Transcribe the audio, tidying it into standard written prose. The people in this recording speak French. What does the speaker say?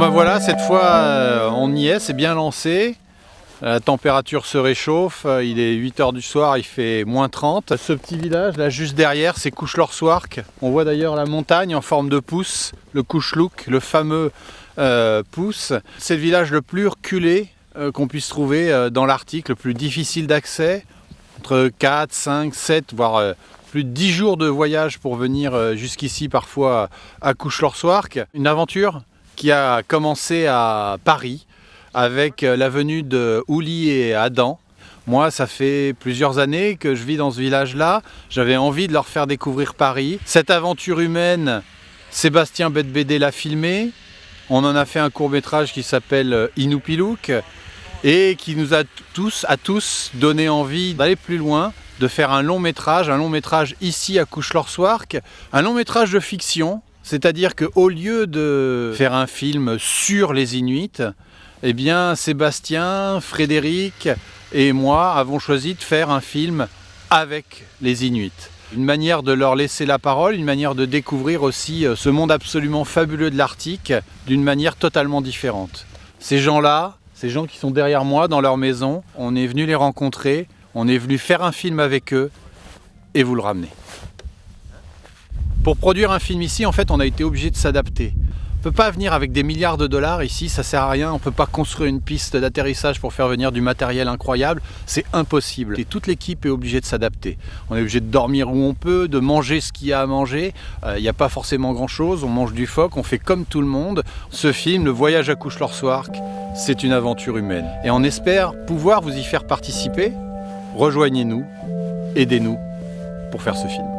ben voilà, cette fois on y est, c'est bien lancé. La température se réchauffe, il est 8 h du soir, il fait moins 30. Ce petit village là juste derrière, c'est Couche-Lor-Swark. On voit d'ailleurs la montagne en forme de pouce, le Couche-Louk, le fameux pouce. C'est le village le plus reculé qu'on puisse trouver dans l'Arctique, le plus difficile d'accès. Entre 4, 5, 7, voire plus de 10 jours de voyage pour venir jusqu'ici parfois à Couche-Lor-Swark. Une aventure qui a commencé à Paris avec la venue de Uli et Adam. Moi, ça fait plusieurs années que je vis dans ce village-là. J'avais envie de leur faire découvrir Paris. Cette aventure humaine, Sébastien Bedbédé l'a filmée. On en a fait un court-métrage qui s'appelle Inupilouk et qui nous a tous donné envie d'aller plus loin, de faire un long métrage ici à Couche-Lor-Swark, un long métrage de fiction. C'est-à-dire qu'au lieu de faire un film sur les Inuits, eh bien Sébastien, Frédéric et moi avons choisi de faire un film avec les Inuits. Une manière de leur laisser la parole, une manière de découvrir aussi ce monde absolument fabuleux de l'Arctique d'une manière totalement différente. Ces gens-là, ces gens qui sont derrière moi dans leur maison, on est venu les rencontrer, on est venu faire un film avec eux et vous le ramener. Pour produire un film ici, en fait, on a été obligé de s'adapter. On ne peut pas venir avec des milliards de dollars ici, ça sert à rien. On ne peut pas construire une piste d'atterrissage pour faire venir du matériel incroyable. C'est impossible. Et toute l'équipe est obligée de s'adapter. On est obligé de dormir où on peut, de manger ce qu'il y a à manger. Il n'y a pas forcément grand-chose. On mange du phoque, on fait comme tout le monde. Ce film, Le Voyage à Couche-Lor-Swark, c'est une aventure humaine. Et on espère pouvoir vous y faire participer. Rejoignez-nous, aidez-nous pour faire ce film.